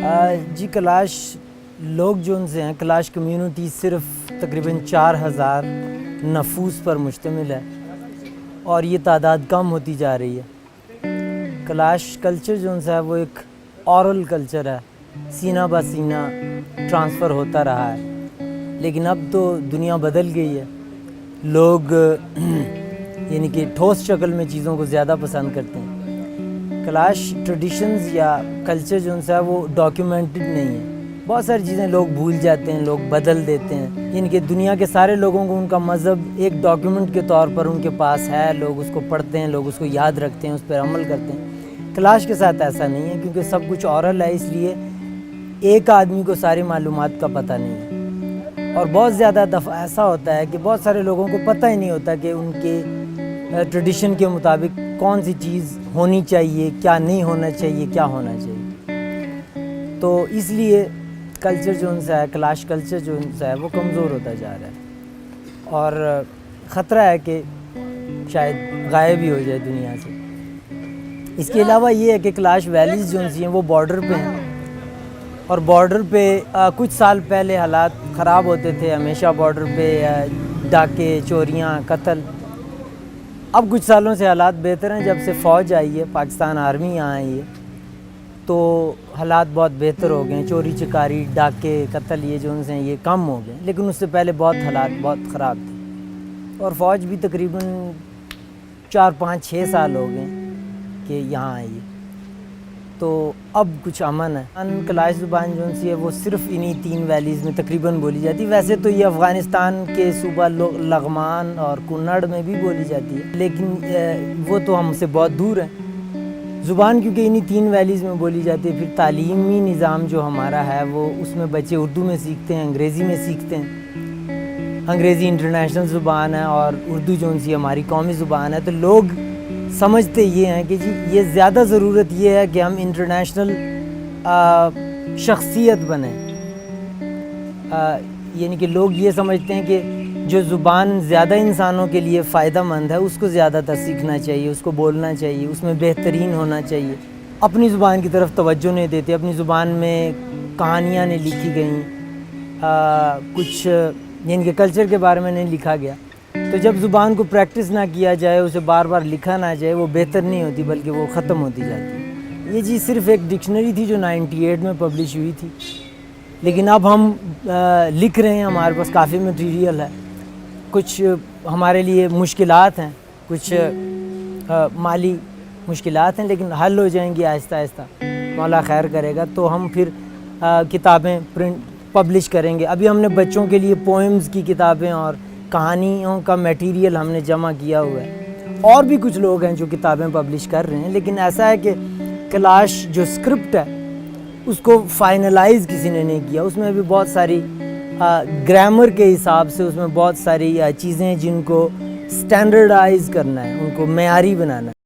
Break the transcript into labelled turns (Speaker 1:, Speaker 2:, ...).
Speaker 1: جی کلاش لوگ جو ان سے ہیں، کلاش کمیونٹی صرف تقریباً 4000 نفوس پر مشتمل ہے اور یہ تعداد کم ہوتی جا رہی ہے۔ کلاش کلچر جو ان سے ہے وہ ایک اورل کلچر ہے، سینہ بہ سینہ ٹرانسفر ہوتا رہا ہے، لیکن اب تو دنیا بدل گئی ہے۔ لوگ یعنی کہ ٹھوس شکل میں چیزوں کو زیادہ پسند کرتے ہیں۔ کلاش ٹریڈیشنز یا کلچر جو ان سے ہے وہ ڈاکیومنٹڈ نہیں ہے، بہت ساری چیزیں لوگ بھول جاتے ہیں، لوگ بدل دیتے ہیں، یعنی کہ دنیا کے سارے لوگوں کو ان کا مذہب ایک ڈاکیومنٹ کے طور پر ان کے پاس ہے، لوگ اس کو پڑھتے ہیں، لوگ اس کو یاد رکھتے ہیں، اس پر عمل کرتے ہیں۔ کلاش کے ساتھ ایسا نہیں ہے، کیونکہ سب کچھ اورل ہے، اس لیے ایک آدمی کو ساری معلومات کا پتہ نہیں ہے، اور بہت زیادہ دفعہ ایسا ہوتا ہے کہ بہت سارے لوگوں کو پتہ ہی نہیں ہوتا کہ ان کے ٹریڈیشن کے مطابق کون سی چیز ہونی چاہیے، کیا نہیں ہونا چاہیے، کیا ہونا چاہیے۔ تو اس لیے کلچر جو ان سے ہے، کلاش کلچر جو ان سے ہے وہ کمزور ہوتا جا رہا ہے، اور خطرہ ہے کہ شاید غائب ہی ہو جائے دنیا سے۔ اس کے علاوہ یہ ہے کہ کلاش ویلیز جو ان سی ہیں وہ بارڈر پہ ہیں، اور بارڈر پہ کچھ سال پہلے حالات خراب ہوتے تھے، ہمیشہ بارڈر پہ ڈاکے، چوریاں، قتل۔ اب کچھ سالوں سے حالات بہتر ہیں، جب سے فوج آئی ہے، پاکستان آرمی یہاں آئی ہے، تو حالات بہت بہتر ہو گئے ہیں۔ چوری چکاری، ڈاکے، قتل یہ جو ان سے ہیں یہ کم ہو گئے، لیکن اس سے پہلے بہت حالات بہت خراب تھے، اور فوج بھی تقریباً 4 5 6 سال ہو گئے کہ یہاں آئی ہے، تو اب کچھ امن ہے۔ کلاش زبان جو ان سی ہے وہ صرف انہی 3 ویلیز میں تقریباً بولی جاتی ہے۔ ویسے تو یہ افغانستان کے صوبہ لغمان اور کنڑ میں بھی بولی جاتی ہے، لیکن وہ تو ہم سے بہت دور ہیں۔ زبان کیونکہ انہی 3 ویلیز میں بولی جاتی ہے، پھر تعلیمی نظام جو ہمارا ہے وہ اس میں بچے اردو میں سیکھتے ہیں، انگریزی میں سیکھتے ہیں۔ انگریزی انٹرنیشنل زبان ہے اور اردو جو ان سی ہماری قومی زبان ہے، تو لوگ سمجھتے یہ ہیں کہ جی یہ زیادہ ضرورت یہ ہے کہ ہم انٹرنیشنل شخصیت بنیں، یعنی کہ لوگ یہ سمجھتے ہیں کہ جو زبان زیادہ انسانوں کے لیے فائدہ مند ہے اس کو زیادہ تر سیکھنا چاہیے، اس کو بولنا چاہیے، اس میں بہترین ہونا چاہیے۔ اپنی زبان کی طرف توجہ نہیں دیتے، اپنی زبان میں کہانیاں نہیں لکھی گئیں، کچھ یعنی کہ کلچر کے بارے میں نہیں لکھا گیا، تو جب زبان کو پریکٹس نہ کیا جائے، اسے بار بار لکھا نہ جائے، وہ بہتر نہیں ہوتی بلکہ وہ ختم ہوتی جاتی ہے۔ یہ چیز صرف ایک ڈکشنری تھی جو 98 میں پبلش ہوئی تھی، لیکن اب ہم لکھ رہے ہیں، ہمارے پاس کافی مٹیریل ہے، کچھ ہمارے لیے مشکلات ہیں، کچھ مالی مشکلات ہیں، لیکن حل ہو جائیں گی آہستہ آہستہ، مولا خیر کرے گا، تو ہم پھر کتابیں پبلش کریں گے۔ ابھی ہم نے بچوں کے لیے پوئمز کی کتابیں اور کہانیوں کا میٹیریل ہم نے جمع کیا ہوا ہے، اور بھی کچھ لوگ ہیں جو کتابیں پبلش کر رہے ہیں، لیکن ایسا ہے کہ کلاش جو اسکرپٹ ہے اس کو فائنلائز کسی نے نہیں کیا، اس میں بھی بہت ساری گرامر کے حساب سے اس میں بہت ساری چیزیں جن کو سٹینڈرڈائز کرنا ہے، ان کو معیاری بنانا ہے۔